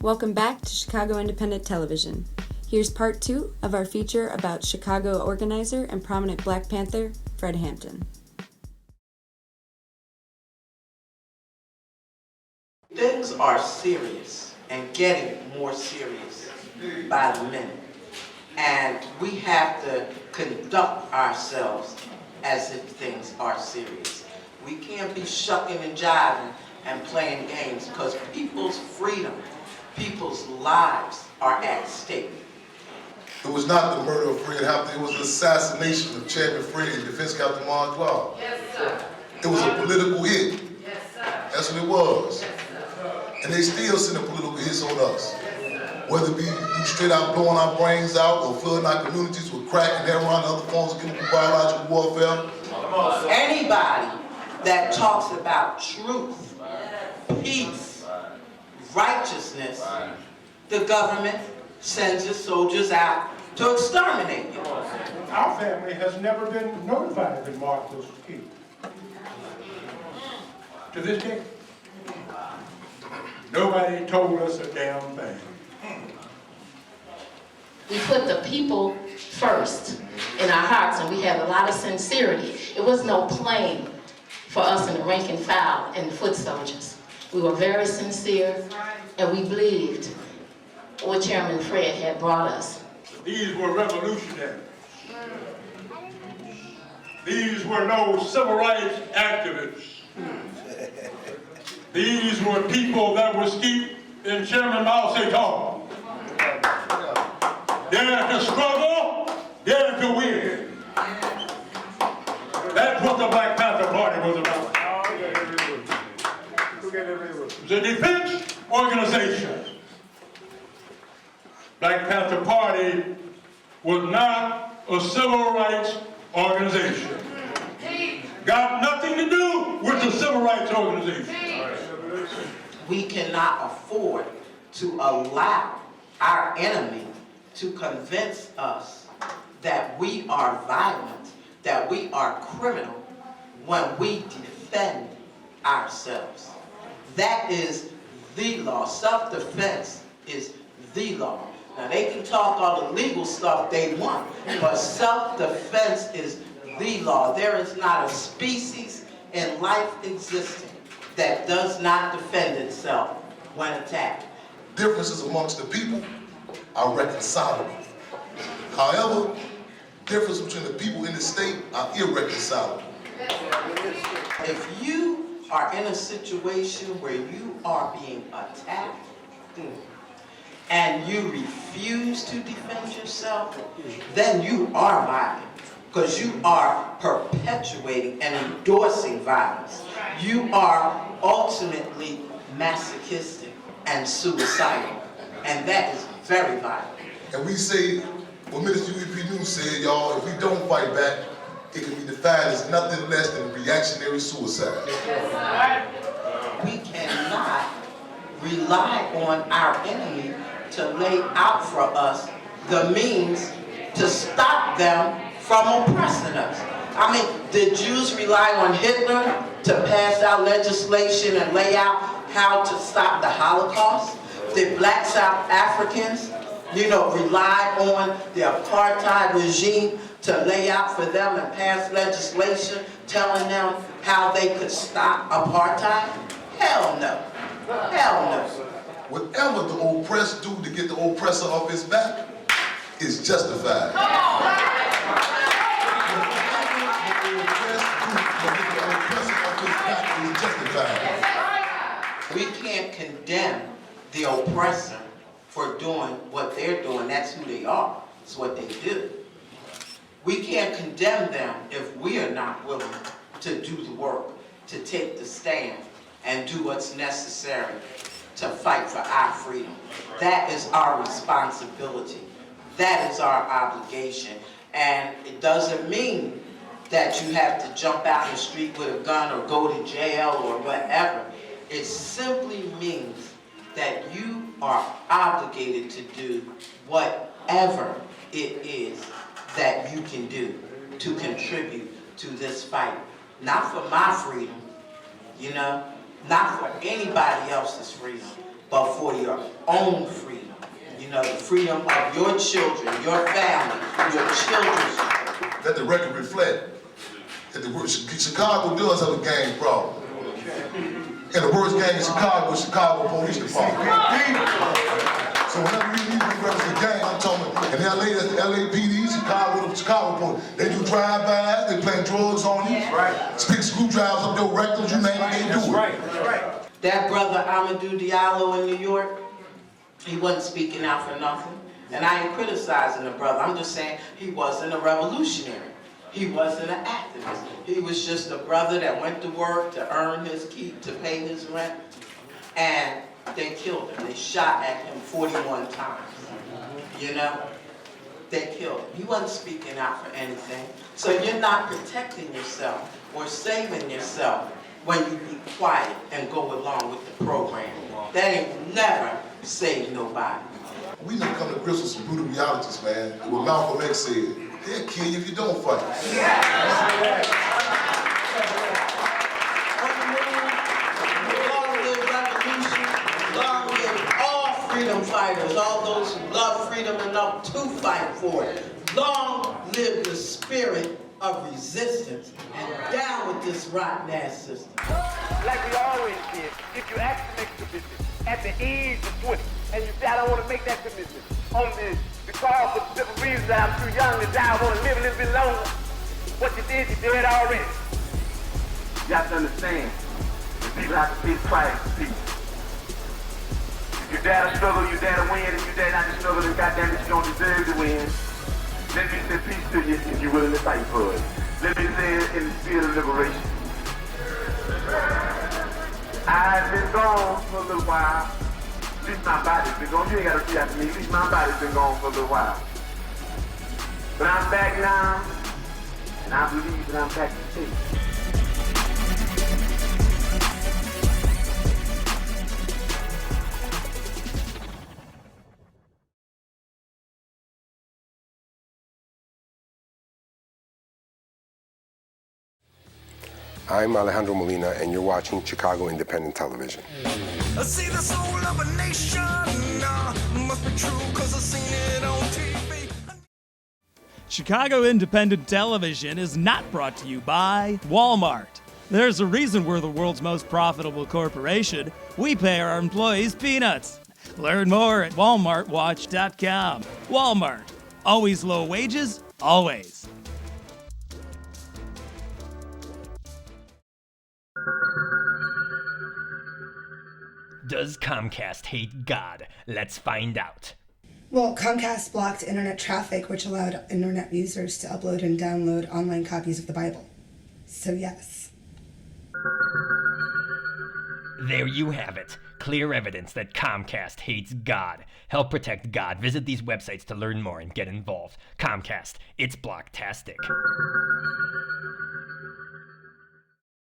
Welcome back to Chicago Independent Television. Here's part 2 of our feature about Chicago organizer and prominent Black Panther, Fred Hampton. Things are serious and getting more serious by the minute. And we have to conduct ourselves as if things are serious. We can't be shucking and jiving and playing games because people's freedom, people's lives are at stake. It was not the murder of Fred Hampton, it was the assassination of Chairman Fred and Defense Captain March. Yes, sir. It was a political hit. Yes, sir. That's what it was. Yes, sir. And they still sending political hits on us. Whether it be straight out blowing our brains out or flooding our communities with crack and heroin and other forms of chemical biological warfare. Anybody that talks about truth, peace, righteousness, the government sends its soldiers out to exterminate you. Our family has never been notified that March was killed. To this day, nobody told us a damn thing. We put the people first in our hearts, and we had a lot of sincerity. It was no playing for us in the rank and file and the foot soldiers. We were very sincere, and we believed what Chairman Fred had brought us. These were revolutionaries. These were no civil rights activists. These were people that were steeped in Chairman Mao Zedong. Dare to struggle, dare to win. That's what the Black Panther Party was about. The defense organization. Black Panther Party was not a civil rights organization. Got nothing to do with the civil rights organization. We cannot afford to allow our enemy to convince us that we are violent, that we are criminal when we defend ourselves. That is the law. Self-defense is the law. Now they can talk all the legal stuff they want, but self-defense is the law. There is not a species in life existing that does not defend itself when attacked. Differences amongst the people are reconcilable. However, differences between the people in the state are irreconcilable. If you are in a situation where you are being attacked and you refuse to defend yourself, then you are violent because you are perpetuating and endorsing violence. You are ultimately masochistic and suicidal, and that is very violent. And we say, what Minister UEP News said, y'all, if we don't fight back, it can be defined as nothing less than reactionary suicide. We cannot rely on our enemy to lay out for us the means to stop them from oppressing us. I mean, did Jews rely on Hitler to pass out legislation and lay out how to stop the Holocaust? Did Black South Africans, rely on the apartheid regime to lay out for them and pass legislation telling them how they could stop apartheid? Hell no. Hell no. Whatever the oppressed do to get the oppressor off his back is justified. We can't condemn the oppressor for doing what they're doing. That's who they are. It's what they do. We can't condemn them if we are not willing to do the work, to take the stand, and do what's necessary to fight for our freedom. That is our responsibility. That is our obligation. And it doesn't mean that you have to jump out in the street with a gun or go to jail or whatever. It simply means that you are obligated to do whatever it is that you can do to contribute to this fight. Not for my freedom, not for anybody else's freedom, but for your own freedom. You know, the freedom of your children, your family, your children's children. Let the record reflect that Chicago does have a gang problem. And the worst gang in Chicago is Chicago Police Department. So whenever you reference the gang, I'm talking about, in LA, that's the LAPD, Chicago, the Chicago Police. They do drive-bys, they plant drugs on you. Right. Stick screwdrivers up your rectums, you name it, they do it. That's right. That brother Amadou Diallo in New York, he wasn't speaking out for nothing. And I ain't criticizing the brother, I'm just saying he wasn't a revolutionary. He wasn't an activist. He was just a brother that went to work to earn his keep, to pay his rent. And they killed him. They shot at him 41 times. You know? They killed him. He wasn't speaking out for anything. So you're not protecting yourself or saving yourself when you be quiet and go along with the program. That ain't never saved nobody. We need to come to grips with some brutal realities, man. And what Malcolm X said, they'll kill you if you don't fight. Long live revolution, long live all freedom fighters, all those who love freedom enough to fight for it. Long live the spirit of resistance, and down with this rotten ass system. Like we always did, if you ask to make a commitment at the age of 20, and you say, I don't want to make that commitment because of different reasons that I'm too young to die, I want to live a little bit longer, what you did already. You have to understand, that people have to pay the price for peace. If you dare to struggle, you dare to win. If you dare not to struggle, then goddamn it, you don't deserve to win. Let me say peace to you if you're willing to fight for it. Let me say it in the spirit of liberation. I've been gone for a little while. At least my body's been gone. You ain't got to repeat after me. At least my body's been gone for a little while. But I'm back now, and I believe that I'm back to stay. I'm Alejandro Molina, and you're watching Chicago Independent Television. I see the soul of a nation, must be true 'cause I've seen it on TV. Chicago Independent Television is not brought to you by Walmart. There's a reason we're the world's most profitable corporation. We pay our employees peanuts. Learn more at walmartwatch.com. Walmart. Always low wages, always. Does Comcast hate God? Let's find out. Well, Comcast blocked internet traffic, which allowed internet users to upload and download online copies of the Bible. So yes. There you have it. Clear evidence that Comcast hates God. Help protect God. Visit these websites to learn more and get involved. Comcast, it's blocktastic.